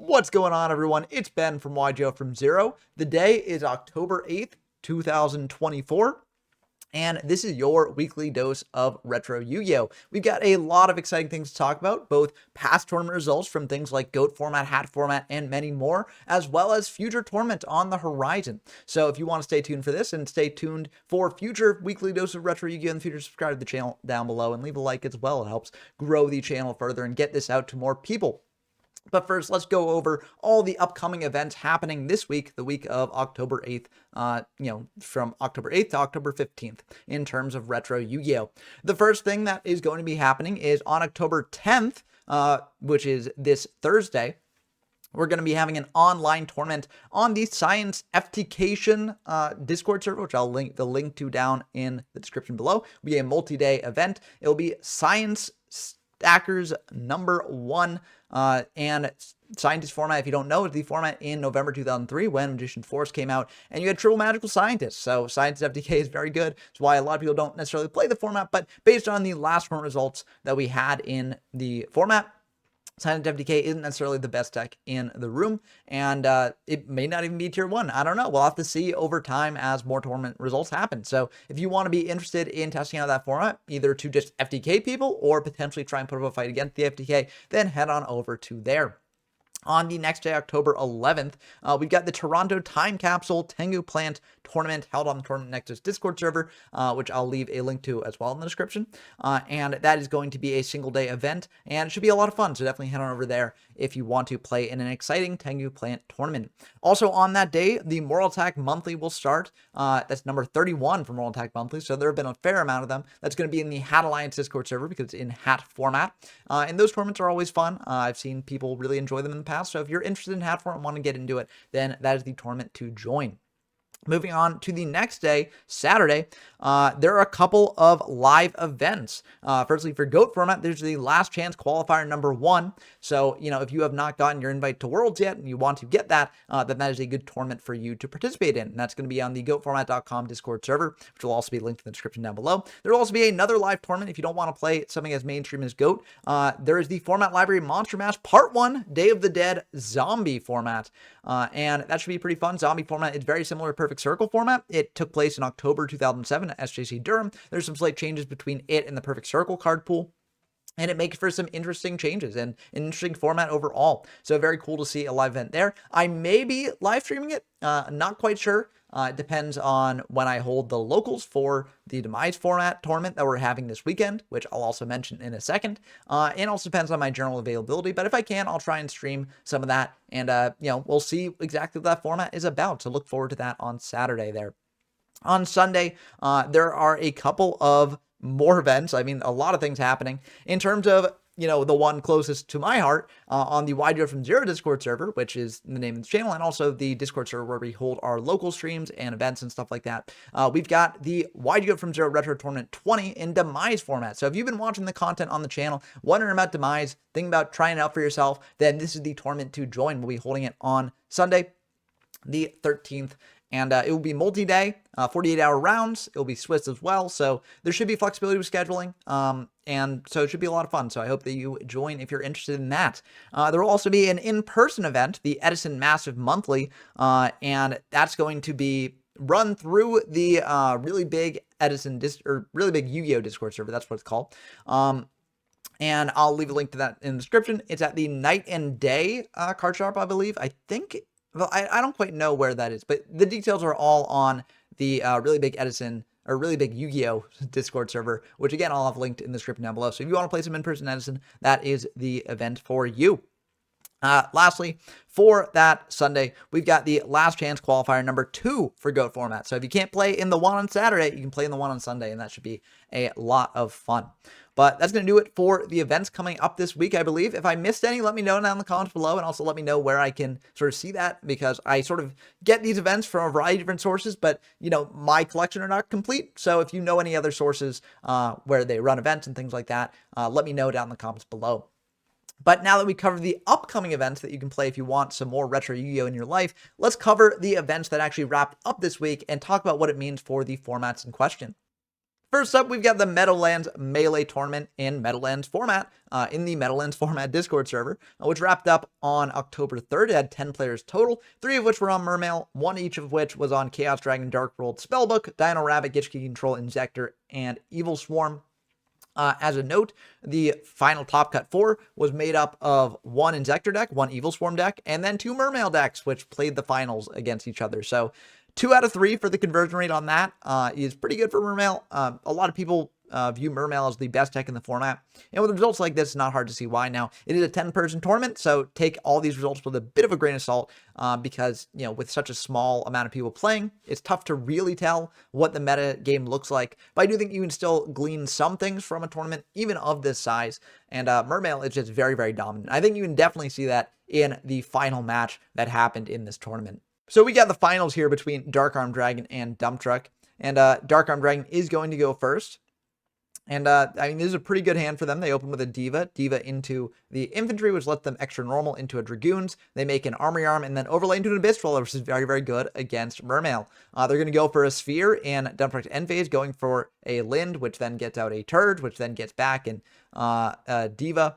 What's going on, everyone? It's Ben from YGO from Zero. The day is October 8th, 2024. And this is your weekly dose of retro Yu-Gi-Oh! We've got a lot of exciting things to talk about, both past tournament results from things like GOAT format, hat format, and many more, as well as future tournament on the horizon. So if you want to stay tuned for this and stay tuned for future weekly dose of retro Yu-Gi-Oh! In the future, subscribe to the channel down below and leave a like as well. It helps grow the channel further and get this out to more people. But first, let's go over all the upcoming events happening this week, the week of October 8th, from October 8th to October 15th in terms of retro Yu-Gi-Oh! The first thing that is going to be happening is on October 10th, which is this Thursday. We're going to be having an online tournament on the Science FTcation Discord server, which I'll link the link to down in the description below. It'll be a multi-day event. It'll be Science Stackers #1, and Scientist format, if you don't know, is the format in November 2003 when Magician Force came out and you had triple magical scientists. So Scientist FTK is very good. It's why a lot of people don't necessarily play the format, but based on the last tournament results that we had in the format, Scientist FTK isn't necessarily the best deck in the room, and it may not even be tier 1. I don't know. We'll have to see over time as more tournament results happen. So if you want to be interested in testing out that format, either to just FTK people or potentially try and put up a fight against the FTK, then head on over to there. On the next day, October 11th, we've got the Toronto Time Capsule Tengu Plant Tournament held on the Tournament Nexus Discord server, which I'll leave a link to as well in the description. And that is going to be a single-day event, and it should be a lot of fun, so definitely head on over there if you want to play in an exciting Tengu Plant tournament. Also on that day, the Moral Attack Monthly will start. That's number 31 for Moral Attack Monthly, so there have been a fair amount of them. That's going to be in the Hat Alliance Discord server because it's in hat format. And those tournaments are always fun. I've seen people really enjoy them in the past. So if you're interested in hat format and want to get into it, then that is the tournament to join. Moving on to the next day, Saturday, there are a couple of live events. Firstly, for GOAT format, there's the last chance qualifier #1. So, if you have not gotten your invite to Worlds yet and you want to get that, then that is a good tournament for you to participate in. And that's going to be on the goatformat.com Discord server, which will also be linked in the description down below. There will also be another live tournament if you don't want to play something as mainstream as GOAT. There is the Format Library Monster Mash Part 1 Day of the Dead Zombie format. And that should be pretty fun. Zombie format is very similar to Perfect Circle format. It took place in October 2007 at SJC Durham. There's some slight changes between it and the Perfect Circle card pool, and it makes for some interesting changes and an interesting format overall. So very cool to see a live event there. I may be live streaming it. Not quite sure. It depends on when I hold the locals for the Demise format tournament that we're having this weekend, which I'll also mention in a second. And also depends on my general availability. But if I can, I'll try and stream some of that. And, we'll see exactly what that format is about. So look forward to that on Saturday there. On Sunday, there are a couple of more events. I mean, a lot of things happening in terms of, the one closest to my heart on the YGO from Zero Discord server, which is the name of the channel, and also the Discord server where we hold our local streams and events and stuff like that. We've got the YGO from Zero Retro Tournament 20 in Demise format. So if you've been watching the content on the channel, wondering about Demise, thinking about trying it out for yourself, then this is the tournament to join. We'll be holding it on Sunday, the 13th. And it will be multi-day, 48-hour rounds. It will be Swiss as well, so there should be flexibility with scheduling, and so it should be a lot of fun. So I hope that you join if you're interested in that. There will also be an in-person event, the Edison Massive Monthly, and that's going to be run through the really big really big Yu-Gi-Oh! Discord server. That's what it's called. And I'll leave a link to that in the description. It's at the Night and Day card shop, I believe. I think. Well, I don't quite know where that is, but the details are all on the really big Edison or really big Yu-Gi-Oh! Discord server, which again, I'll have linked in the description down below. So if you want to play some in-person Edison, that is the event for you. Lastly, for that Sunday, we've got the last chance qualifier #2 for GOAT format. So if you can't play in the one on Saturday, you can play in the one on Sunday, and that should be a lot of fun. But that's going to do it for the events coming up this week, I believe. If I missed any, let me know down in the comments below, and also let me know where I can sort of see that, because I sort of get these events from a variety of different sources, but, my collection are not complete. So if you know any other sources where they run events and things like that, let me know down in the comments below. But now that we covered the upcoming events that you can play if you want some more retro Yu-Gi-Oh! In your life, let's cover the events that actually wrapped up this week and talk about what it means for the formats in question. First up, we've got the Meadowlands Melee Tournament in Meadowlands format, in the Meadowlands format Discord server, which wrapped up on October 3rd. It had 10 players total, 3 of which were on Mermail, 1 each of which was on Chaos Dragon, Dark World, Spellbook, Dino Rabbit, Gitchkey Control, Injector, and Evil Swarm. As a note, the final Top Cut 4 was made up of 1 Injector deck, 1 Evil Swarm deck, and then 2 Mermail decks, which played the finals against each other. So 2 out of 3 for the conversion rate on that is pretty good for Mermail. A lot of people view Mermail as the best deck in the format. And with results like this, it's not hard to see why. Now, it is a 10-person tournament, so take all these results with a bit of a grain of salt because, you know, with such a small amount of people playing, it's tough to really tell what the meta game looks like. But I do think you can still glean some things from a tournament, even of this size. And Mermail is just very, very dominant. I think you can definitely see that in the final match that happened in this tournament. So we got the finals here between Dark Arm Dragon and Dump Truck. And Dark Arm Dragon is going to go first. And, I mean, this is a pretty good hand for them. They open with a Diva into the infantry, which lets them extra normal into a Dragoons. They make an Armory Arm and then overlay into an Abyss Dweller, which is very, very good against Mermail. They're going to go for a Sphere and Dump Truck's end phase, going for a Lind, which then gets out a Turd, which then gets back in Diva.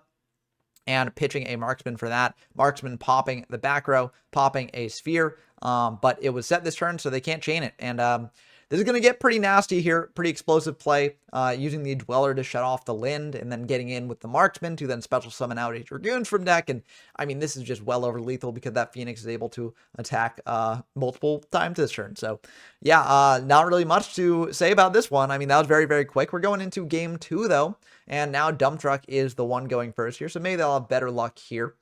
And pitching a Marksman for that. Marksman popping the back row, popping a Sphere. But it was set this turn, so they can't chain it. And this is going to get pretty nasty here. Pretty explosive play, using the Dweller to shut off the Lind, and then getting in with the Marksman to then special summon out a Dragoons from deck. And I mean, this is just well over lethal because that Phoenix is able to attack multiple times this turn. So yeah, not really much to say about this one. I mean, that was very, very quick. We're going into game 2 though. And now Dump Truck is the one going first here, so maybe they'll have better luck here.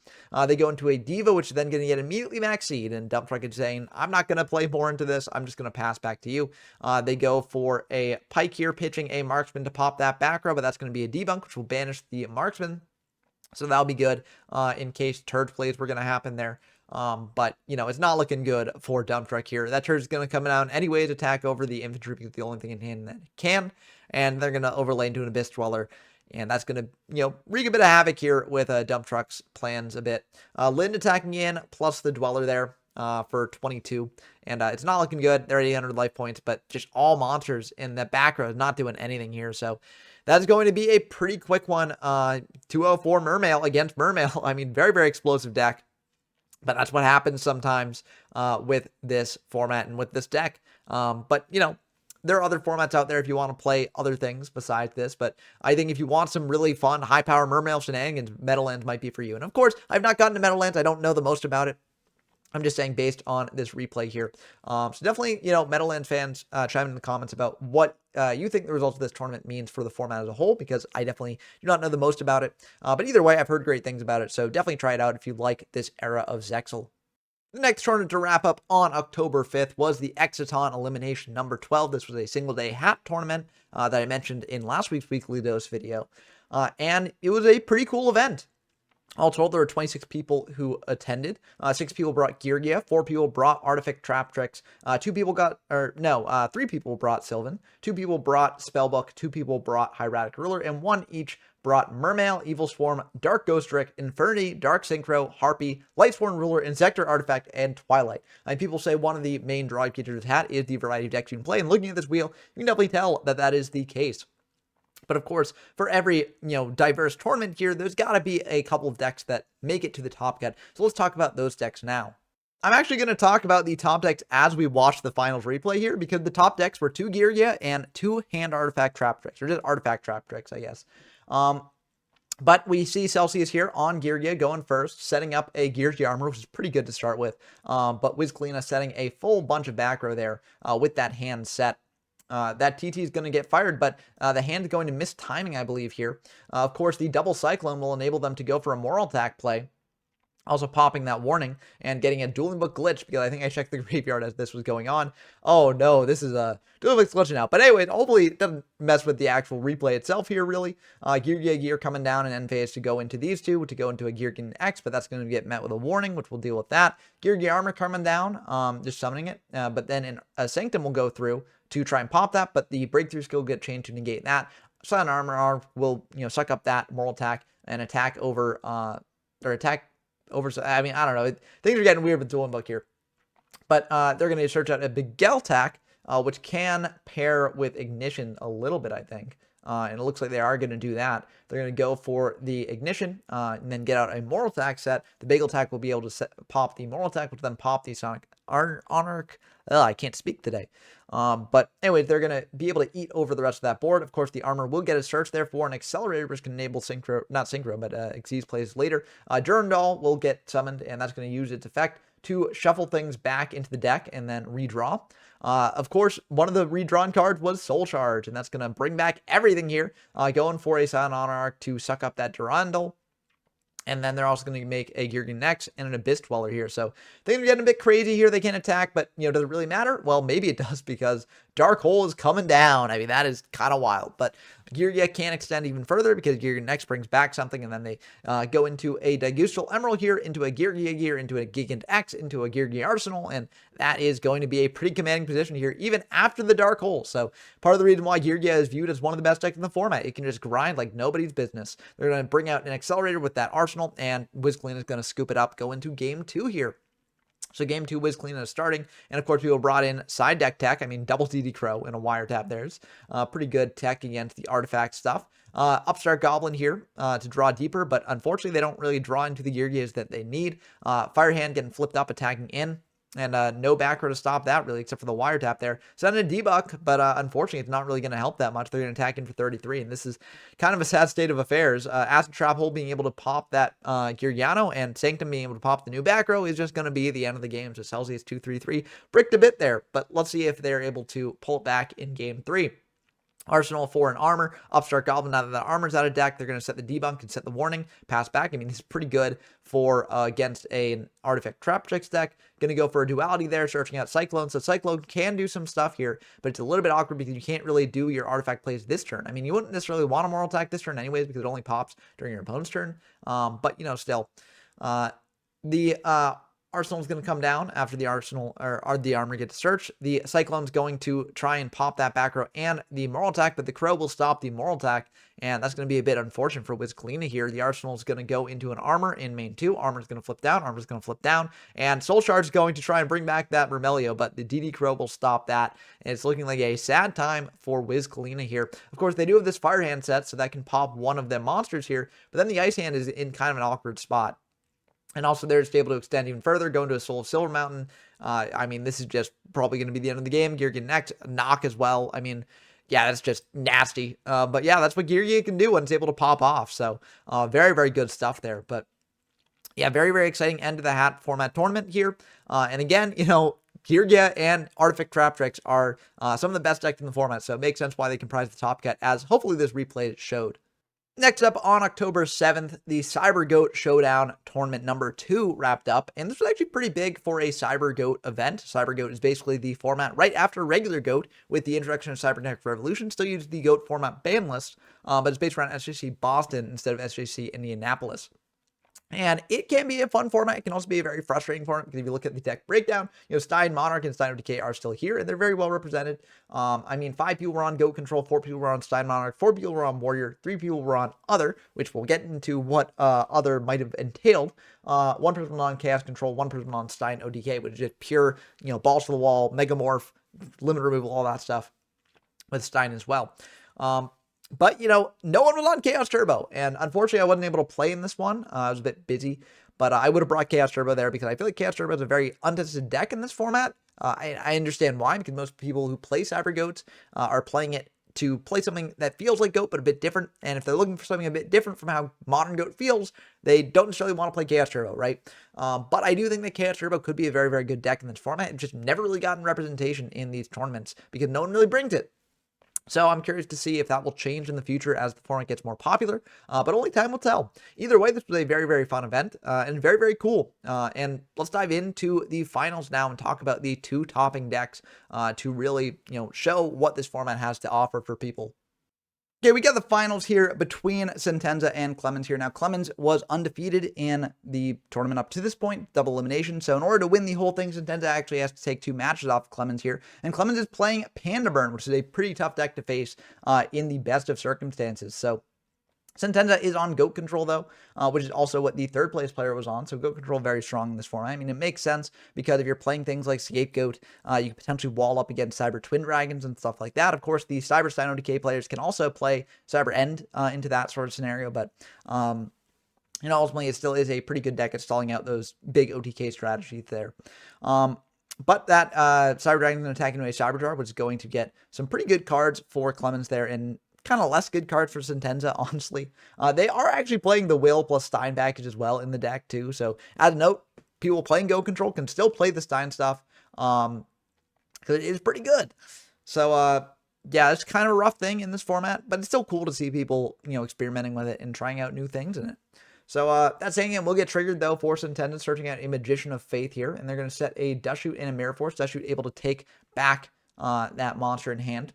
They go into a Diva, which is then going to get immediately maxed, and Dump Truck is saying, I'm not going to play more into this, I'm just going to pass back to you. They go for a Pike here, pitching a Marksman to pop that back row, but that's going to be a Debunk, which will banish the Marksman. So that'll be good in case Turd plays were going to happen there. But, you know, it's not looking good for Dump Truck here. That Turd is going to come down anyways, attack over the infantry because it's the only thing in hand that it can. And they're going to overlay into an Abyss Dweller. And that's going to, you know, wreak a bit of havoc here with Dump Truck's plans a bit. Lind attacking in, plus the Dweller there for 22. And it's not looking good. They're at 800 life points, but just all monsters in the back row is not doing anything here. So that's going to be a pretty quick one. 204 Mermail against Mermail. I mean, very, very explosive deck. But that's what happens sometimes with this format and with this deck. But, you know, there are other formats out there if you want to play other things besides this, but I think if you want some really fun, high-power Mermail shenanigans, Meadowlands might be for you. And of course, I've not gotten to Meadowlands. I don't know the most about it. I'm just saying based on this replay here. So definitely, you know, Meadowlands fans, chime in the comments about what you think the results of this tournament means for the format as a whole, because I definitely do not know the most about it. But either way, I've heard great things about it, so definitely try it out if you like this era of Zexal. The next tournament to wrap up on October 5th was the Exiton Elimination number 12. This was a single-day hat tournament that I mentioned in last week's Weekly Dose video. And it was a pretty cool event. All told, there were 26 people who attended. 6 people brought Gear Gear, 4 people brought Artifact Trap Tricks, 3 people brought Sylvan, 2 people brought Spellbook, 2 people brought Hieratic Ruler, and 1 each brought Mermail, Evil Swarm, Dark Ghost Rick, Infernity, Dark Synchro, Harpy, Lightsworn Ruler, Insector Artifact, and Twilight. And people say one of the main drawing features of this hat is the variety of decks you can play, and looking at this wheel, you can definitely tell that that is the case. But of course, for every, you know, diverse tournament here, there's got to be a couple of decks that make it to the top cut. So let's talk about those decks now. I'm actually going to talk about the top decks as we watch the finals replay here, because the top decks were 2 Gear and 2 Hand Artifact Trap Tricks, or just Artifact Trap Tricks, I guess. But we see Celsius here on Gear going first, setting up a Gear armor, which is pretty good to start with. But Wizkalina setting a full bunch of back row there with that hand set. That TT is going to get fired, but the hand is going to miss timing, I believe, here. Of course, the double Cyclone will enable them to go for a moral attack play. Also popping that warning and getting a Dueling Book glitch, because I think I checked the graveyard as this was going on. Oh no, this is a Dueling Book's glitching out. But anyway, hopefully it doesn't mess with the actual replay itself here, really. Gear coming down and end phase to go into these two, to go into a Gear X, but that's going to get met with a warning, which we'll deal with that. Gear Armor coming down, just summoning it. But then in a Sanctum will go through to try and pop that, but the Breakthrough skill will get changed to negate that. Silent Armor will, you know, suck up that moral attack and attack over, I mean, I don't know. Things are getting weird with Dueling Book here. But they're going to search out a Big Geltak which can pair with Ignition a little bit, I think. And it looks like they are going to do that. They're going to go for the Ignition and then get out a Moral Attack set. The Bagel Attack will be able to pop the Moral Attack, which then pop the Sonic Anarch. I can't speak today. But anyways, they're going to be able to eat over the rest of that board. Of course, the armor will get a search there for an accelerator, which can enable synchro, not synchro, but Xyz plays later. Durandal will get summoned, and that's going to use its effect to shuffle things back into the deck and then redraw. Of course, one of the redrawn cards was Soul Charge, and that's going to bring back everything here, going for a Silent Monarch to suck up that Durandal. And then they're also going to make a Geargian Nex and an Abyss Dweller here. So things are getting a bit crazy here. They can't attack, but, does it really matter? Well, maybe it does, because Dark Hole is coming down. I mean, that is kind of wild. But Geargia can't extend even further because Geargian Nex brings back something, and then they go into a Dagustral Emerald here, into a Geargia Gear, into a Gigant X, into a Geargia Arsenal, and that is going to be a pretty commanding position here, even after the Dark Hole. So part of the reason why Geargia is viewed as one of the best decks in the format, it can just grind like nobody's business. They're going to bring out an Accelerator with that Arsenal, and WizClean is going to scoop it up, go into game 2 here. So game 2, WizClean is starting, and of course people brought in side deck tech. I mean, double DD Crow and a Wiretap there's pretty good tech against the artifact stuff. Upstart Goblin here to draw deeper, but unfortunately they don't really draw into the Geargias that they need. Firehand getting flipped up, attacking in. And no back row to stop that, really, except for the Wiretap there. Send a debuck, but unfortunately, it's not really going to help that much. They're going to attack in for 33, and this is kind of a sad state of affairs. Acid Trap Hole being able to pop that Geargiano, and Sanctum being able to pop the new back row is just going to be the end of the game. So Celsius 2-3-3 bricked a bit there, but let's see if they're able to pull it back in game 3. Arsenal for an armor, Upstart Goblin. Now that the armor's out of deck, they're going to set the debunk and set the warning, pass back. I mean, this is pretty good for against an Artifact Trap Tricks deck. Going to go for a duality there, searching out Cyclone. So Cyclone can do some stuff here, but it's a little bit awkward because you can't really do your artifact plays this turn. I mean, you wouldn't necessarily want a Moral Attack this turn anyways because it only pops during your opponent's turn. But, still. The Arsenal is going to come down after the Arsenal or the armor gets searched. The Cyclone's going to try and pop that back row and the Moral Attack, but the Crow will stop the Moral Attack, and that's going to be a bit unfortunate for WizClean here. The Arsenal is going to go into an armor in main 2. Armor's going to flip down. Armor's going to flip down, and Soul Charge is going to try and bring back that Vermelio, but the DD Crow will stop that, and it's looking like a sad time for WizClean here. Of course, they do have this Firehand set, so that can pop one of the monsters here, but then the Ice Hand is in kind of an awkward spot. And also they're just able to extend even further, go into a Soul of Silver Mountain. I mean, this is just probably going to be the end of the game. Geargian Nex, knock as well. I mean, yeah, that's just nasty. But yeah, that's what Geargia can do when it's able to pop off. So very, very good stuff there. But yeah, very, very exciting end to the hat format tournament here. And again, Geargia and Artifact Trap Tricks are some of the best decks in the format. So it makes sense why they comprise the top cut, as hopefully this replay showed. Next up, on October 7th, the Cyber Goat Showdown Tournament number 2 wrapped up, and this was actually pretty big for a Cyber Goat event. Cyber Goat is basically the format right after regular Goat, with the introduction of Cybernetic Revolution. Still uses the Goat format ban list, but it's based around SJC Boston instead of SJC Indianapolis. And it can be a fun format. It can also be a very frustrating format because if you look at the deck breakdown, Stein Monarch and Stein of Decay are still here, and they're very well represented. I mean, 5 people were on Goat Control, 4 people were on Stein Monarch, 4 people were on Warrior, 3 people were on Other, which we'll get into what Other might have entailed. 1 person on Chaos Control, 1 person on Stein ODK, which is just pure, balls to the wall, Megamorph, limit removal, all that stuff with Stein as well. But, no one was on Chaos Turbo, and unfortunately I wasn't able to play in this one. I was a bit busy, but I would have brought Chaos Turbo there because I feel like Chaos Turbo is a very untested deck in this format. I understand why, because most people who play Cyber Goats are playing it to play something that feels like Goat, but a bit different, and if they're looking for something a bit different from how modern Goat feels, they don't necessarily want to play Chaos Turbo, right? But I do think that Chaos Turbo could be a very, very good deck in this format. It's just never really gotten representation in these tournaments because no one really brings it. So I'm curious to see if that will change in the future as the format gets more popular, but only time will tell. Either way, this was a very, very fun event and very, very cool. And let's dive into the finals now and talk about the 2 topping decks to really, show what this format has to offer for people. Okay, we got the finals here between Sentenza and Clemens here. Now, Clemens was undefeated in the tournament up to this point, double elimination. So in order to win the whole thing, Sentenza actually has to take 2 matches off of Clemens here. And Clemens is playing Panda Burn, which is a pretty tough deck to face in the best of circumstances. So Sentenza is on goat control, though, which is also what the third place player was on. So goat control very strong in this format. I mean, it makes sense because if you're playing things like Scapegoat, you can potentially wall up against Cyber Twin Dragons and stuff like that. Of course, the Cyber Stein OTK players can also play Cyber End into that sort of scenario, but ultimately it still is a pretty good deck at stalling out those big OTK strategies there. But that Cyber Dragon is attacking into a Cyber Jar, which is going to get some pretty good cards for Clemens there, and kind of less good cards for Sentenza, honestly. They are actually playing the Will plus Stein package as well in the deck, too. So, as a note, people playing Go Control can still play the Stein stuff, because it is pretty good. So, yeah, it's kind of a rough thing in this format, but it's still cool to see people, experimenting with it and trying out new things in it. So that saying it will get triggered, though, for Sentenza searching out a Magician of Faith here, and they're going to set a Dust Shoot and a Mirror Force. Dust Shoot able to take back that monster in hand.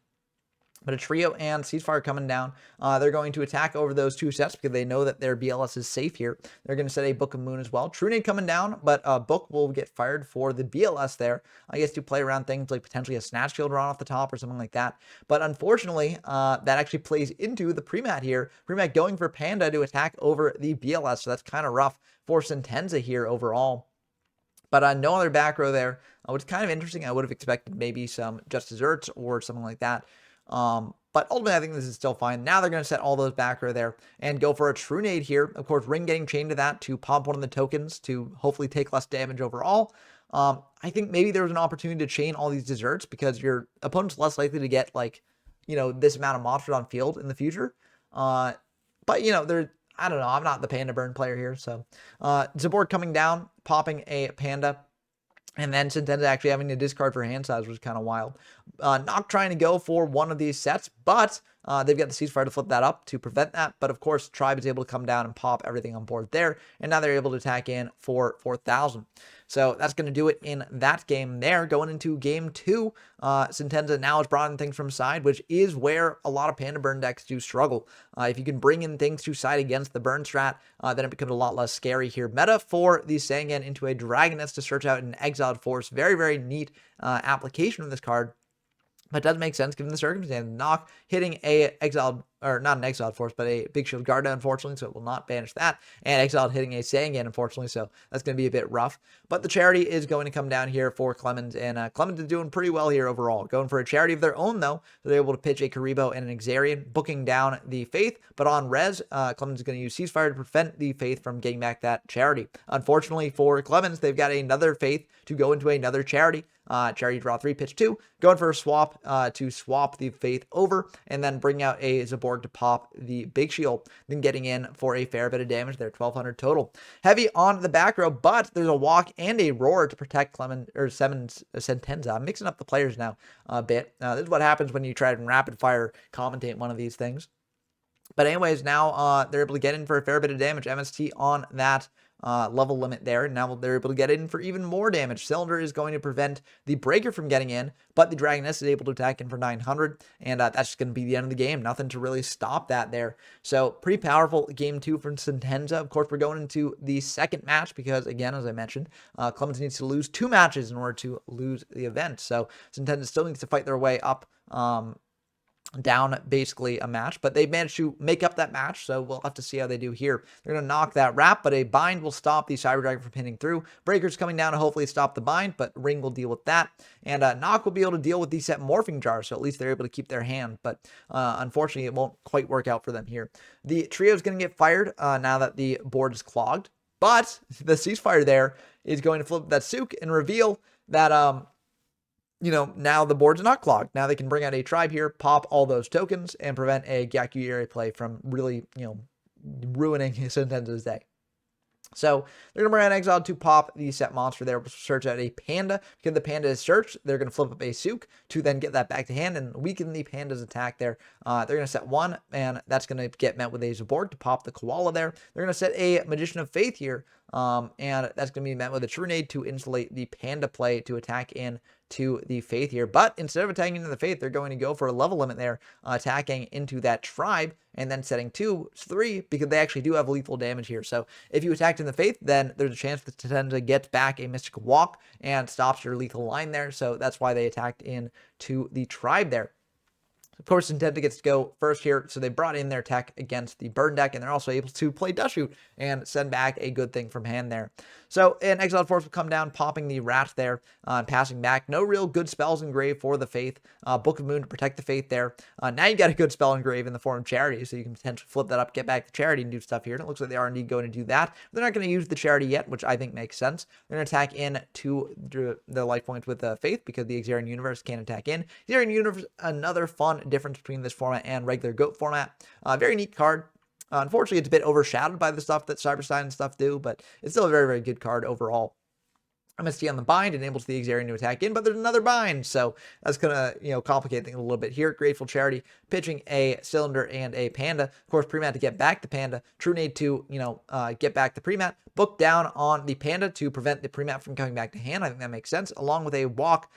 But a Trio and Ceasefire coming down. They're going to attack over those two sets because they know that their BLS is safe here. They're going to set a Book of Moon as well. True Nade coming down, but Book will get fired for the BLS there. I guess to play around things like potentially a Snatch Shield run off the top or something like that. But unfortunately, that actually plays into the Premat here. Premat going for Panda to attack over the BLS, so that's kind of rough for Sentenza here overall. But no other back row there, which is kind of interesting. I would have expected maybe some Just Desserts or something like that. But ultimately, I think this is still fine. Now they're going to set all those back row there and go for a True Nade here. Of course, Ring getting chained to that to pop one of the tokens to hopefully take less damage overall. I think maybe there was an opportunity to chain all these desserts because your opponent's less likely to get, this amount of monsters on field in the future. But, I don't know. I'm not the Panda Burn player here. So, Zabord coming down, popping a Panda. And then Sentenza actually having to discard for hand size was kind of wild. Not trying to go for one of these sets, but they've got the Ceasefire to flip that up to prevent that. But of course, Tribe is able to come down and pop everything on board there. And now they're able to attack in for 4,000. So that's going to do it in that game there. Going into game 2, Sentenza now has brought in things from side, which is where a lot of Panda Burn decks do struggle. If you can bring in things to side against the Burn strat, then it becomes a lot less scary here. Meta for the Sangan into a Dragoness to search out an Exiled Force. Very, very neat application of this card. But it does make sense given the circumstance. Knock hitting a exiled, or not an exiled force, but a Big Shield Garda, unfortunately, so it will not banish that. And exiled hitting a Sangan, unfortunately, so that's going to be a bit rough. But the Charity is going to come down here for Clemens, and Clemens is doing pretty well here overall. Going for a Charity of their own, though. So they're able to pitch a Karibo and an Exarian, booking down the Faith. But on res, Clemens is going to use Ceasefire to prevent the Faith from getting back that Charity. Unfortunately for Clemens, they've got another Faith to go into another Charity. Charity draw 3, pitch 2, going for a swap to swap the Faith over, and then bring out a Zaborg to pop the Big Shield, then getting in for a fair bit of damage there, 1,200 total. Heavy on the back row, but there's a Walk and a Roar to protect Sentenza. I'm mixing up the players now a bit. This is what happens when you try to rapid fire commentate one of these things. But anyways, now they're able to get in for a fair bit of damage. MST on that level limit there. Now they're able to get in for even more damage. Cylinder is going to prevent the Breaker from getting in, but the Dragoness is able to attack in for 900, and that's just going to be the end of the game. Nothing to really stop that there. So pretty powerful game 2 from Sentenza. Of course, we're going into the second match because, again, as I mentioned, Clemens needs to lose 2 matches in order to lose the event. So Sentenza still needs to fight their way up down basically a match, but they managed to make up that match, so we'll have to see how they do here. They're going to knock that wrap, but a bind will stop the Cyber Dragon from hitting through. Breaker's coming down to hopefully stop the bind, but Ring will deal with that, and Knock will be able to deal with the set Morphing Jar, so at least they're able to keep their hand, but unfortunately it won't quite work out for them here. The trio is going to get fired now that the board is clogged, but the Ceasefire there is going to flip that Sook and reveal that now the board's not clogged. Now they can bring out a Tribe here, pop all those tokens, and prevent a Gyakuyere play from really, ruining Sentenza's day. So they're going to bring out Exile to pop the set monster there, search out a Panda. Because the Panda is searched, they're going to flip up a Sook to then get that back to hand and weaken the Panda's attack there. They're going to set 1, and that's going to get met with a Zaborg to pop the Koala there. They're going to set a Magician of Faith here, and that's going to be met with a True Nade to insulate the Panda play to attack in to the Faith here. But instead of attacking into the Faith, they're going to go for a level limit there, attacking into that Tribe, and then setting 2, 3, because they actually do have lethal damage here. So if you attacked in the Faith, then there's a chance that Sentenza gets back a Mystical Walk and stops your lethal line there. So that's why they attacked in to the Tribe there. Of course, Nintendo gets to go first here, so they brought in their tech against the burn deck, and they're also able to play Dust Shoot and send back a good thing from hand there. So an Exiled Force will come down, popping the Rat there, and passing back. No real good spells in grave for the Faith. Book of Moon to protect the Faith there. Now you got a good spell in grave in the form of Charity, so you can potentially flip that up, get back the Charity, and do stuff here. And it looks like they are indeed going to do that. They're not going to use the Charity yet, which I think makes sense. They're going to attack in to the life points with the Faith because the Xarian Universe can't attack in. Xarian Universe, another fun difference between this format and regular GOAT format. Very neat card. Unfortunately, it's a bit overshadowed by the stuff that Cyberstein and stuff do, but it's still a very, very good card overall. MST on the bind enables the Xarian to attack in, but there's another bind, so that's gonna complicate things a little bit here. Grateful Charity pitching a Cylinder and a Panda. Of course, Premat to get back the Panda. True Nade to get back the Premat. Book down on the Panda to prevent the Premat from coming back to hand. I think that makes sense. Along with a walk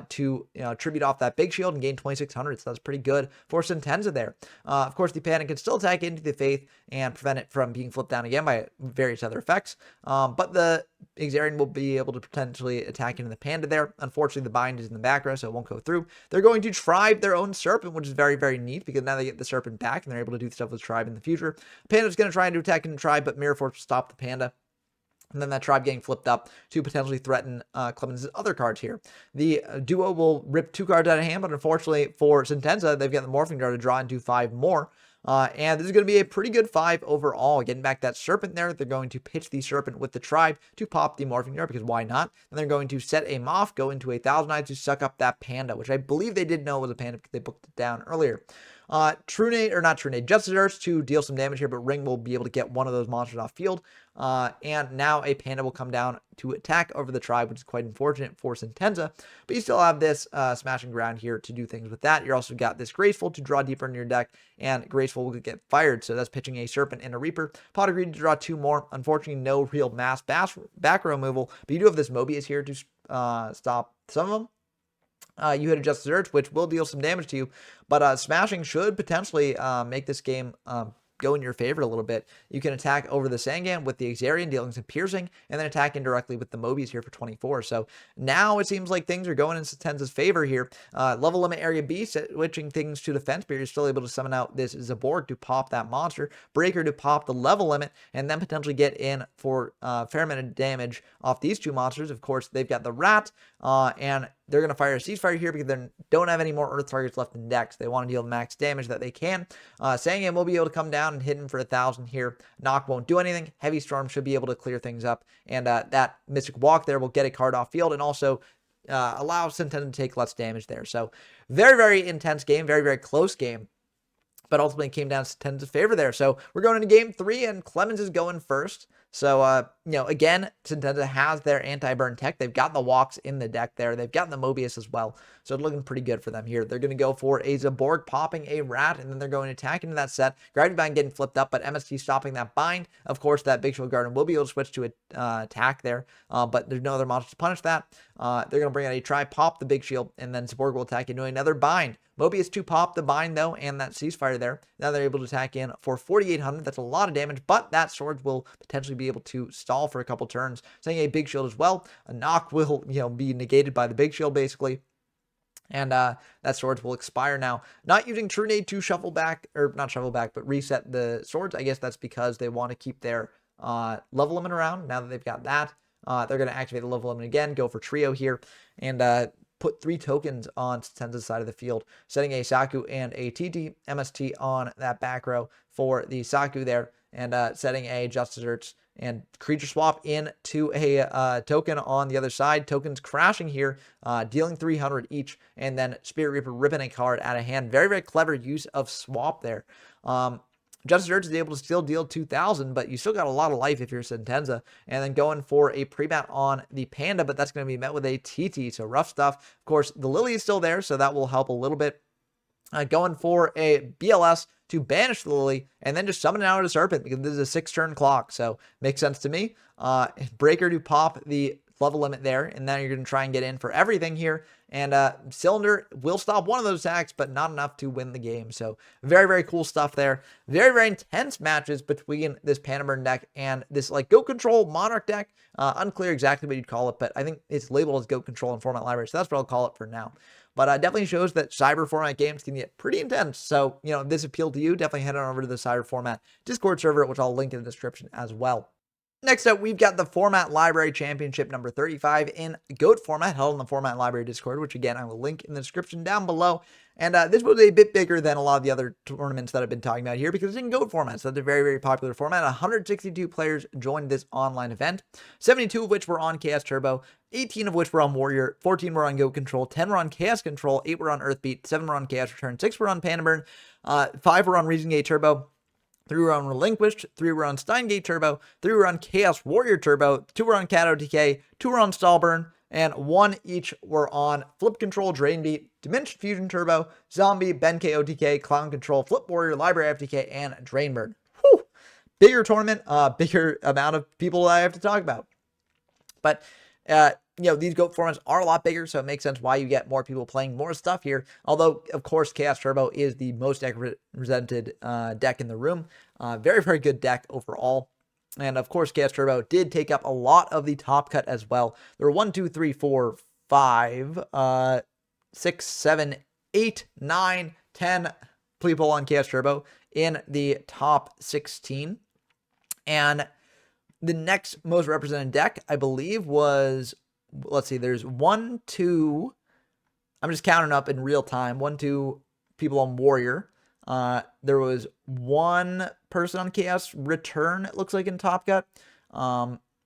to tribute off that big shield and gain 2600. So that's pretty good for Sentenza there. Of course, the Panda can still attack into the Faith and prevent it from being flipped down again by various other effects. But the Xarian will be able to potentially attack into the Panda there. Unfortunately, the bind is in the back row, so it won't go through. They're going to tribe their own Serpent, which is very, very neat because now they get the Serpent back and they're able to do stuff with tribe in the future. Panda's going to try and do attack into tribe, but Mirror Force will stop the Panda. And then that tribe getting flipped up to potentially threaten Clemens' other cards here. The duo will rip 2 cards out of hand, but unfortunately for Sentenza, they've got the Morphing Jar to draw into 5 more. And this is going to be a pretty good 5 overall. Getting back that Serpent there, they're going to pitch the Serpent with the tribe to pop the Morphing Jar, because why not? And they're going to set a Moth, go into a Thousand Eyes to suck up that Panda, which I believe they did know was a Panda because they booked it down earlier. True Nade, or not True Nade, Justice Urge to deal some damage here, but Ring will be able to get one of those monsters off field. And now a Panda will come down to attack over the tribe, which is quite unfortunate for Sentenza. But you still have this Smashing Ground here to do things with that. You also got this Graceful to draw deeper in your deck, and Graceful will get fired. So that's pitching a Serpent and a Reaper. Pot of Greed to draw 2 more. Unfortunately, no real mass back row removal, but you do have this Mobius here to stop some of them. You hit a Justice Urge, which will deal some damage to you, but Smashing should potentially make this game go in your favor a little bit. You can attack over the Sangam with the Xarian, dealing some piercing, and then attack indirectly with the Mobius here for 24. So now it seems like things are going in Sentenza's favor here. Level limit area B, switching things to defense, but you're still able to summon out this Zaborg to pop that monster, Breaker to pop the level limit, and then potentially get in for a fair amount of damage off these 2 monsters. Of course, they've got the Rat, and they're going to fire a Ceasefire here because they don't have any more Earth targets left in decks. They want to deal the max damage that they can. Sangam will be able to come down and hit him for 1,000 here. Knock won't do anything. Heavy Storm should be able to clear things up. And that Mystic Walk there will get a card off field and also allow Sentenza to take less damage there. So very, very intense game. Very, very close game. But ultimately came down to Sentenza's favor there. So we're going into game 3, and Clemens is going first. So, again, Sentenza has their anti-burn tech. They've got the walks in the deck there. They've got the Mobius as well. So it's looking pretty good for them here. They're going to go for a Zaborg popping a Rat, and then they're going to attack into that set. Gravity Bind getting flipped up, but MST stopping that bind. Of course, that Big Shield Garden will be able to switch to attack there, but there's no other monster to punish that. They're going to bring out a Try, pop the Big Shield, and then Zaborg will attack into another bind. Mobius to pop the bind, though, and that Ceasefire there. Now they're able to attack in for 4,800. That's a lot of damage, but that Swords will potentially be able to stall for a couple turns. Setting a Big Shield as well. A Knock will, be negated by the Big Shield, basically. And that Swords will expire now. Not using True Nade to shuffle back, or not shuffle back, but reset the Swords. I guess that's because they want to keep their level limit around. Now that they've got that, they're going to activate the level limit again, go for Trio here, and put 3 tokens on Sentenza's side of the field, setting a Saku and a TT, MST on that back row for the Saku there, and setting a Justice Urge and creature swap into a token on the other side. Tokens crashing here, dealing 300 each, and then Spirit Reaper ripping a card out of hand. Very, very clever use of swap there. Justice Urge is able to still deal 2,000, but you still got a lot of life if you're Sentenza. And then going for a pre-mat on the Panda, but that's going to be met with a TT, so rough stuff. Of course, the Lily is still there, so that will help a little bit. Going for a BLS to banish the Lily, and then just summon out a Serpent, because this is a 6-turn clock, so makes sense to me. Breaker to pop the level limit there, and then you're going to try and get in for everything here. And Cylinder will stop one of those attacks, but not enough to win the game. So very, very cool stuff there. Very, very intense matches between this Pandaburn deck and this like Goat Control Monarch deck. Unclear exactly what you'd call it, but I think it's labeled as Goat Control in Format Library, so that's what I'll call it for now. But definitely shows that Cyber format games can get pretty intense. So, you know, if this appealed to you, definitely head on over to the Cyber format Discord server, which I'll link in the description as well. Next up, we've got the Format Library Championship number 35 in GOAT format, held in the Format Library Discord, which again, I will link in the description down below. And this was a bit bigger than a lot of the other tournaments that I've been talking about here because it's in GOAT format, so that's a very, very popular format. 162 players joined this online event, 72 of which were on Chaos Turbo, 18 of which were on Warrior, 14 were on Goat Control, 10 were on Chaos Control, 8 were on Earthbeat, 7 were on Chaos Return, 6 were on Pandaburn, 5 were on Reason Gate Turbo, 3 were on Relinquished, 3 were on Steingate Turbo, 3 were on Chaos Warrior Turbo, 2 were on Cat OTK, 2 were on Stallburn, and 1 each were on Flip Control, Drain Beat, Diminished Fusion Turbo, Zombie, Benkei OTK, Clown Control, Flip Warrior, Library FTK, and Drainbird. Whew! Bigger tournament, bigger amount of people I have to talk about. But, you know, these GOAT formats are a lot bigger, so it makes sense why you get more people playing more stuff here. Although, of course, Chaos Turbo is the most represented deck in the room. Very, very good deck overall. And, of course, Chaos Turbo did take up a lot of the top cut as well. There were 1, 2, 3, 4, 5, 6, 7, 8, 9, 10 people on Chaos Turbo in the top 16. And the next most represented deck, I believe, was... Let's see, there's 1, 2, I'm just counting up in real time, 1, 2 people on Warrior. There was 1 person on Chaos Return, it looks like, in Top Cut.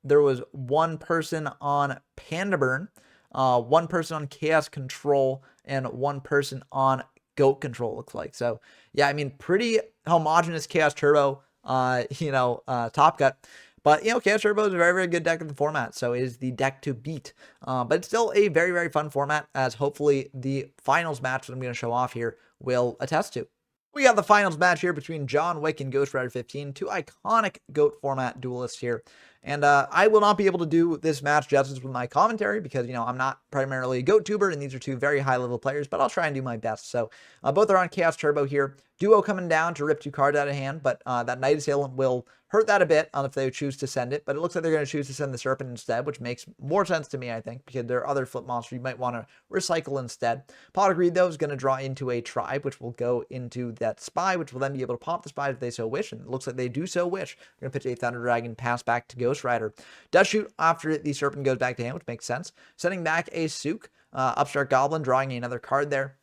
There was 1 person on Pandaburn, 1 person on Chaos Control, and 1 person on Goat Control, looks like. So, yeah, I mean, pretty homogenous Chaos Turbo, Top Cut. But, you know, Chaos Turbo is a very, very good deck in the format, so it is the deck to beat. But it's still a very, very fun format, as hopefully the finals match that I'm going to show off here will attest to. We got the finals match here between John Wick and Ghost Rider 15, 2 iconic GOAT format duelists here. And I will not be able to do this match justice with my commentary because, you know, I'm not primarily a GOAT tuber, and these are 2 very high-level players, but I'll try and do my best. So both are on Chaos Turbo here. Duo coming down to rip 2 cards out of hand, but that Night Assailant will hurt that a bit if they choose to send it, but it looks like they're going to choose to send the Serpent instead, which makes more sense to me, I think, because there are other flip monsters you might want to recycle instead. Pot of Greed, though, is going to draw into a Tribe, which will go into that Spy, which will then be able to pop the Spy if they so wish, and it looks like they do so wish. They're going to pitch a Thunder Dragon, pass back to Ghost Rider. Does shoot after the Serpent goes back to hand, which makes sense. Sending back a Sook, Upstart Goblin, drawing another card there,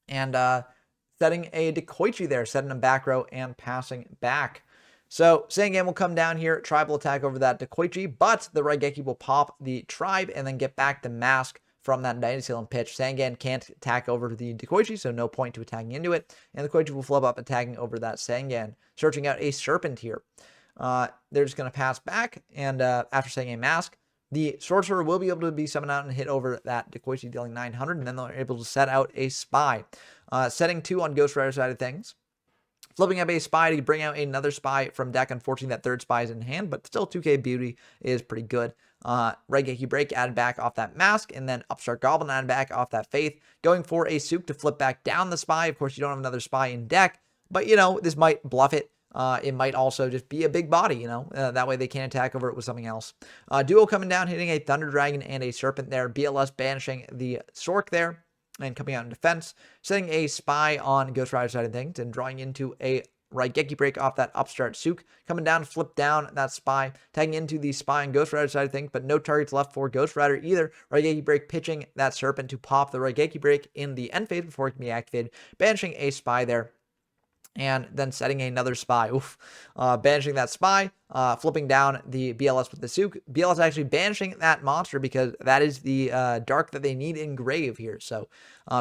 and setting a Dekoichi there, setting him back row and passing back. So, Sangan will come down here, Tribe will attack over that Dekoichi, but the Raigeki will pop the Tribe and then get back the Mask from that Night Assailant pitch. Sangan can't attack over the Dekoichi, so no point to attacking into it, and the Dekoichi will flip up attacking over that Sangan, searching out a Serpent here. They're just going to pass back, and after setting a Mask, the Sorcerer will be able to be summoned out and hit over that Dekoichi, dealing 900, and then they're able to set out a Spy. Setting 2 on Ghost Rider side of things. Flipping up a Spy to bring out another Spy from deck. Unfortunately, that third Spy is in hand, but still 2k beauty is pretty good. Raigeki Break added back off that Mask, and then Upstart Goblin added back off that Faith. Going for a Sook to flip back down the Spy. Of course, you don't have another Spy in deck, but, you know, this might bluff it. It might also just be a big body, you know, that way they can't attack over it with something else. Duo coming down, hitting a Thunder Dragon and a Serpent there. BLS banishing the Sork there and coming out in defense, setting a Spy on Ghost Rider side of things and drawing into a Raigeki Break off that Upstart Sook, coming down to flip down that Spy, tagging into the Spy on Ghost Rider side of things, but no targets left for Ghost Rider either. Raigeki Break pitching that Serpent to pop the Raigeki Break in the end phase before it can be activated, banishing a Spy there. And then setting another Spy. Banishing that Spy, flipping down the BLS with the Sook. BLS actually banishing that monster because that is the dark that they need in Grave here. So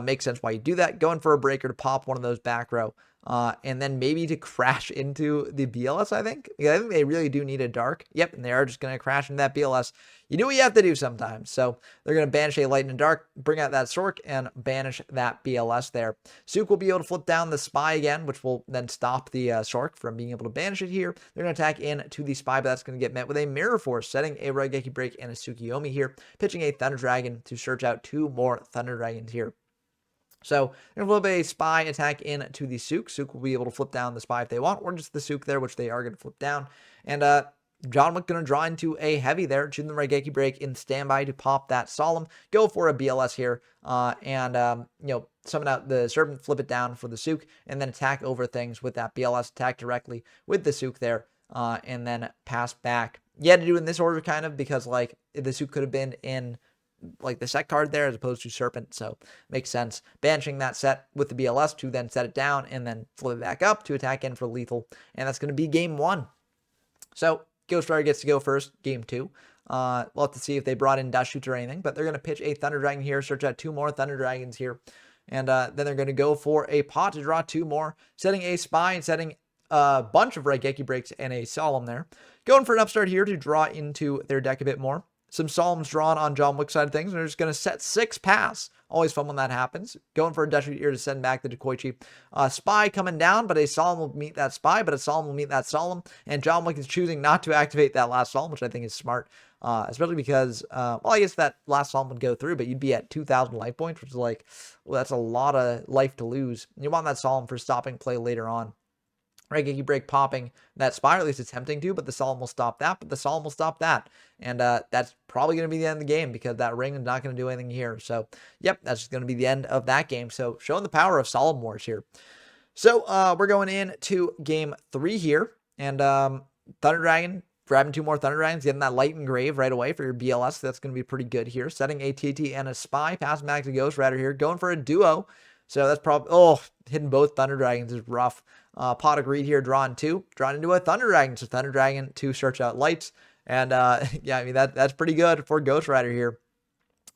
makes sense why you do that. Going for a Breaker to pop one of those back row and then maybe to crash into the BLS, I think. Yeah, I think they really do need a dark. Yep, and they are just going to crash into that BLS. You do what you have to do sometimes. So they're going to banish a light and a dark, bring out that Sork, and banish that BLS there. Sook will be able to flip down the Spy again, which will then stop the Sork from being able to banish it here. They're going to attack into the Spy, but that's going to get met with a Mirror Force, setting a Raigeki Break and a Tsukiyomi here, pitching a Thunder Dragon to search out 2 more Thunder Dragons here. So they're going to flip a Spy attack into the Sook. Sook will be able to flip down the Spy if they want, or just the Sook there, which they are going to flip down. And John Wick going to draw into a heavy there, choosing the Raigeki Break in standby to pop that Solemn, go for a BLS here, and summon out the Serpent, flip it down for the Sook, and then attack over things with that BLS, attack directly with the Sook there, and then pass back. You had to do it in this order kind of, because like the Sook could have been in like the set card there as opposed to Serpent, so makes sense. Banishing that set with the BLS to then set it down and then flip it back up to attack in for lethal, and that's going to be game 1. So Ghost Rider gets to go first, game 2. We'll have to see if they brought in Dash Shoots or anything, but they're going to pitch a Thunder Dragon here, search out 2 more Thunder Dragons here, and then they're going to go for a pot to draw 2 more, setting a Spy and setting a bunch of Raigeki Breaks and a Solemn there. Going for an upstart here to draw into their deck a bit more. Some Solemns drawn on John Wick's side of things, and they're just going to set 6 pass. Always fun when that happens. Going for a Dash here to send back the Dekoichi. Spy coming down, but a Solemn will meet that Spy, but a Solemn will meet that Solemn, and John Wick is choosing not to activate that last Solemn, which I think is smart, especially because, I guess that last Solemn would go through, but you'd be at 2,000 life points, which is like, well, that's a lot of life to lose. You want that Solemn for stopping play later on. Raigeki Break popping that Spy, or at least attempting to, but the Solemn will stop that, but the Solemn will stop that. And that's probably going to be the end of the game, because that ring is not going to do anything here. So, yep, that's just going to be the end of that game. So, showing the power of Solemn Wars here. So, we're going into game 3 here. And Thunder Dragon, grabbing 2 more Thunder Dragons, getting that Light Engrave right away for your BLS. That's going to be pretty good here. Setting a TT and a Spy, passing back to Ghost Rider here. Going for a duo. So that's probably, hitting both Thunder Dragons is rough. Pot of Greed here, drawing 2, drawn into a Thunder Dragon. So Thunder Dragon to search out lights. And yeah, I mean, that's pretty good for Ghost Rider here.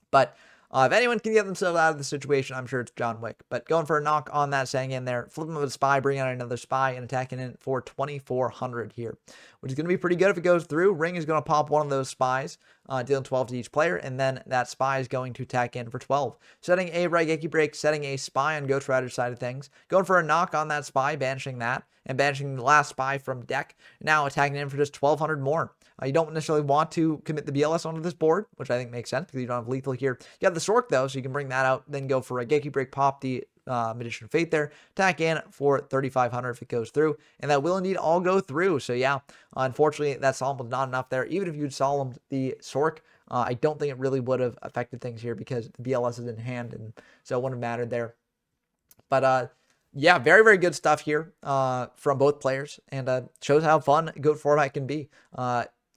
But if anyone can get themselves out of the situation, I'm sure it's John Wick. But going for a knock on that Sang in there, flipping with a Spy, bringing out another Spy, and attacking it for 2,400 here, which is going to be pretty good if it goes through. Ring is going to pop one of those Spies, dealing 12 to each player, and then that Spy is going to attack in for 12. Setting a Raigeki Break, setting a Spy on Ghost Rider's side of things. Going for a knock on that Spy, banishing that, and banishing the last Spy from deck. Now attacking in for just 1,200 more. You don't necessarily want to commit the BLS onto this board, which I think makes sense because you don't have lethal here. You have the Sork, though, so you can bring that out, then go for a Raigeki Break, pop the Magician of Fate there, attack in for 3,500 if it goes through, and that will indeed all go through. So yeah, unfortunately, that Solemn was not enough there. Even if you'd Solemned the Sork, I don't think it really would have affected things here because the BLS is in hand, and so it wouldn't have mattered there. But yeah, very, very good stuff here from both players, and shows how fun GOAT format can be.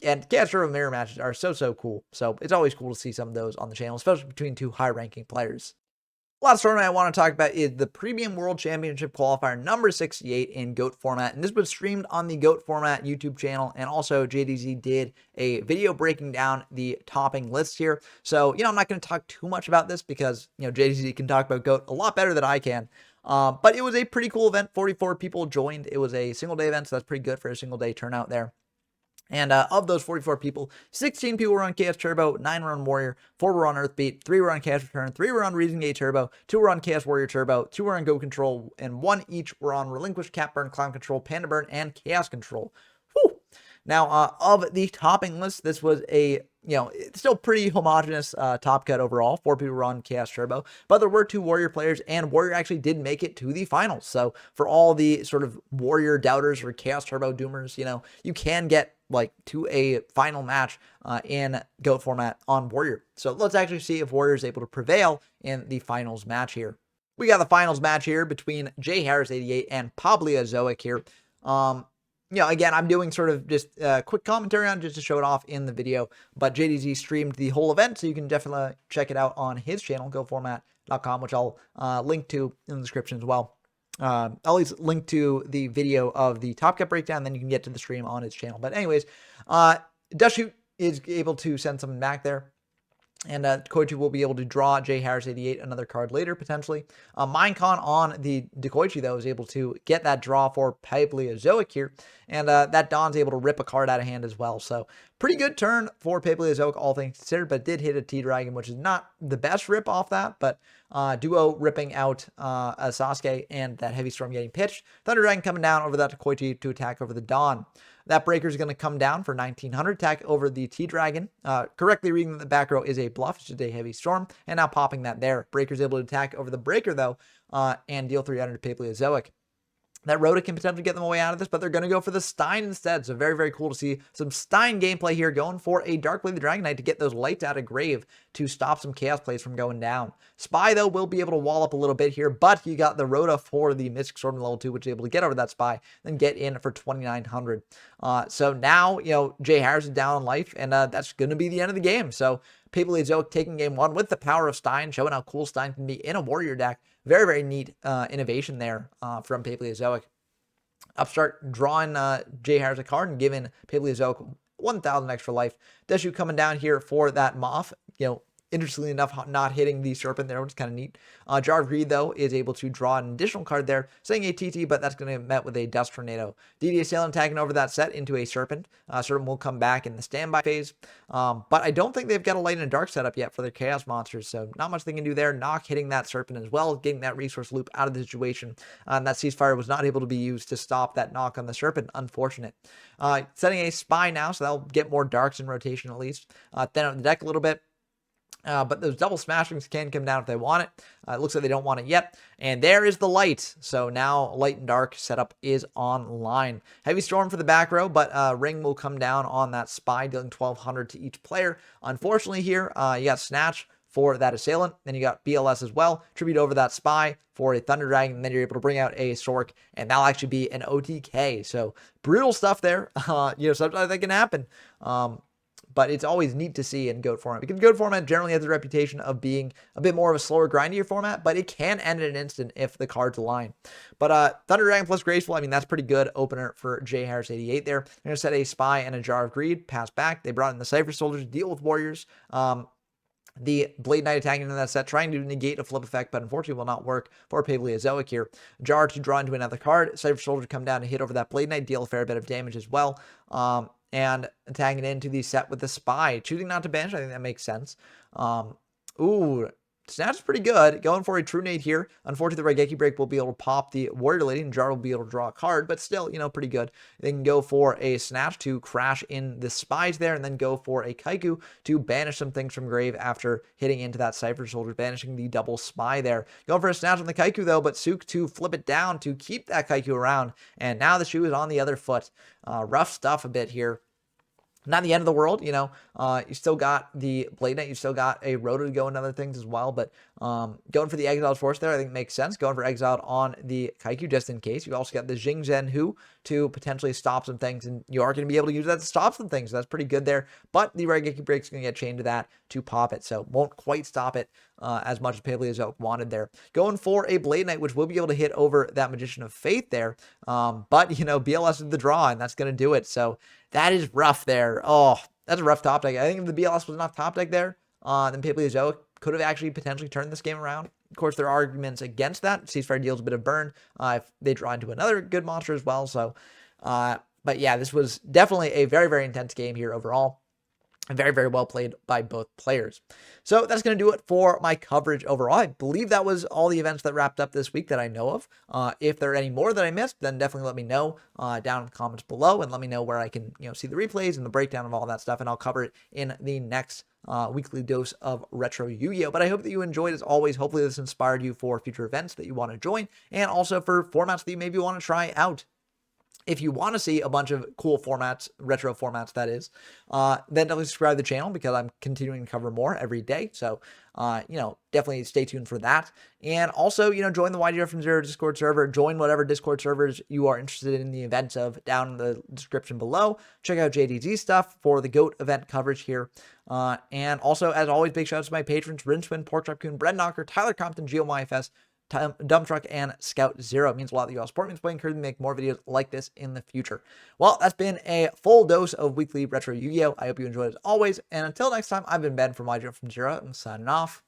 And Chaos Turbo mirror matches are so cool. So it's always cool to see some of those on the channel, especially between 2 high-ranking players. Last tournament I want to talk about is the Premium World Championship Qualifier number 68 in GOAT format. And this was streamed on the GOAT format YouTube channel. And also JDZ did a video breaking down the topping list here. So, I'm not going to talk too much about this because, JDZ can talk about GOAT a lot better than I can. But it was a pretty cool event. 44 people joined. It was a single day event, so that's pretty good for a single day turnout there. And of those 44 people, 16 people were on Chaos Turbo, 9 were on Warrior, 4 were on Earthbeat, 3 were on Chaos Return, 3 were on Reason Gate Turbo, 2 were on Chaos Warrior Turbo, 2 were on Go Control, and 1 each were on Relinquish, Cat Burn, Clown Control, Panda Burn, and Chaos Control. Whew. Now, of the topping list, this was a, it's still pretty homogenous top cut overall. 4 people were on Chaos Turbo, but there were 2 Warrior players, and Warrior actually did make it to the finals. So for all the sort of Warrior doubters or Chaos Turbo doomers, you can get to a final match in GOAT format on Warrior. So let's actually see if Warrior is able to prevail in the finals match here. We got the finals match here between Jay Harris 88 and Pablia Zoic here. Again, I'm doing sort of just quick commentary on it just to show it off in the video, but JDZ streamed the whole event, so you can definitely check it out on his channel, goformat.com, which I'll link to in the description as well. I'll at least link to the video of the Top Cut breakdown, then you can get to the stream on his channel. But anyways, Dushoot is able to send something back there. And Dekoichi will be able to draw J Harris 88, another card later, potentially. Minecon on the Dekoichi, though, is able to get that draw for Paleozoic here. And that Don's able to rip a card out of hand as well. So pretty good turn for Paleozoic, all things considered, but did hit a T-Dragon, which is not the best rip off that. But Duo ripping out a Sasuke and that Heavy Storm getting pitched. Thunder Dragon coming down over that Dekoichi to attack over the Dawn. That breaker is going to come down for 1900, attack over the T-Dragon. Correctly reading that the back row is a bluff, it's just a Heavy Storm, and now popping that there. Breaker's able to attack over the breaker, though, and deal 300 to Paleozoic. That Rhoda can potentially get them away out of this, but they're going to go for the Stein instead. So very, very cool to see some Stein gameplay here, going for a Darkblade the Dragon Knight to get those lights out of grave to stop some Chaos plays from going down. Spy, though, will be able to wall up a little bit here, but you got the Rhoda for the Mystic Sword level 2, which is able to get over that Spy, then get in for 2900. So now, Jay Harris is down in life, and that's going to be the end of the game. So Paleozoic taking game 1 with the power of Stein, showing how cool Stein can be in a warrior deck. Very, very neat innovation there from Paleozoic. Upstart drawing Jay Harris a card and giving Paleozoic 1,000 extra life. Deshu coming down here for that Moth. Interestingly enough, not hitting the Serpent there, which is kind of neat. Jar of Greed, though, is able to draw an additional card there, saying a TT, but that's going to be met with a Dust Tornado. DD Assailant tagging over that set into a Serpent. Serpent will come back in the standby phase. But I don't think they've got a Light and a Dark setup yet for their Chaos monsters, so not much they can do there. Knock hitting that Serpent as well, getting that resource loop out of the situation. And that Ceasefire was not able to be used to stop that knock on the Serpent. Unfortunate. Setting a Spy now, so that'll get more Darks in rotation at least. Thin out the deck a little bit. But those double smashings can come down if they want it. It looks like they don't want it yet. And there is the light. So now light and dark setup is online. Heavy Storm for the back row, but Ring will come down on that Spy, dealing 1,200 to each player. Unfortunately here, you got Snatch for that Assailant. Then you got BLS as well. Tribute over that Spy for a Thunder Dragon. And then you're able to bring out a Sork. And that'll actually be an OTK. So brutal stuff there. Sometimes that can happen. But it's always neat to see in GOAT format, because GOAT format generally has the reputation of being a bit more of a slower, grindier format, but it can end in an instant if the cards align. But Thunder Dragon plus Graceful, I mean, that's pretty good opener for J Harris 88 there. They're going to set a Spy and a Jar of Greed, pass back. They brought in the Cypher Soldiers, deal with Warriors. The Blade Knight attacking into that set, trying to negate a flip effect, but unfortunately will not work for Paleozoic here. Jar to draw into another card. Cypher Soldier come down to hit over that Blade Knight, deal a fair bit of damage as well. And tagging it into the set with the Spy. Choosing not to banish, I think that makes sense. Snatch is pretty good. Going for a True Nade here. Unfortunately, the Raigeki Break will be able to pop the Warrior Lady, and Jar will be able to draw a card, but still, pretty good. They can go for a Snatch to crash in the Spies there, and then go for a Kaiku to banish some things from grave after hitting into that Cypher Soldier, banishing the double Spy there. Going for a Snatch on the Kaiku, though, but Sook to flip it down to keep that Kaiku around, and now the shoe is on the other foot. Rough stuff a bit here. Not the end of the world, you still got the Blade Knight, you still got a Rhoda to go and other things as well, but going for the Exiled Force there, I think makes sense. Going for Exiled on the Kaiku just in case. You also got the Jing Zhen Hu to potentially stop some things, and you are going to be able to use that to stop some things, so that's pretty good there, but the Raigeki Break's going to get chained to that to pop it, so won't quite stop it as much as Paleozoic wanted there. Going for a Blade Knight, which will be able to hit over that Magician of Faith there, but, BLS is the draw, and that's going to do it, so that is rough there. Oh, that's a rough top deck. I think if the BLS was not top deck there, then Paleozoic could have actually potentially turned this game around. Of course, there are arguments against that. Ceasefire deals a bit of burn if they draw into another good monster as well. So, but yeah, this was definitely a very, very intense game here overall. And very, very well played by both players. So that's going to do it for my coverage overall. I believe that was all the events that wrapped up this week that I know of. If there are any more that I missed, then definitely let me know down in the comments below, and let me know where I can see the replays and the breakdown of all that stuff, and I'll cover it in the next weekly dose of Retro Yu-Gi-Oh! But I hope that you enjoyed as always. Hopefully this inspired you for future events that you want to join, and also for formats that you maybe want to try out. If you want to see a bunch of cool formats, retro formats that is, then definitely subscribe to the channel, because I'm continuing to cover more every day. So, definitely stay tuned for that. And also, join the YGR from Zero Discord server. Join whatever Discord servers you are interested in the events of down in the description below. Check out JDZ stuff for the GOAT event coverage here. And also, as always, big shout out to my patrons: Rincewind, Porkchop Coon, Brett Knocker, Tyler Compton, GeoMyFS, Dump Truck, and Scout Zero. It means a lot that you all support me. It's encourage me to make more videos like this in the future. Well, that's been a full dose of weekly retro Yu-Gi-Oh! I hope you enjoyed as always. And until next time, I've been Ben from YGO from Zero. I'm signing off.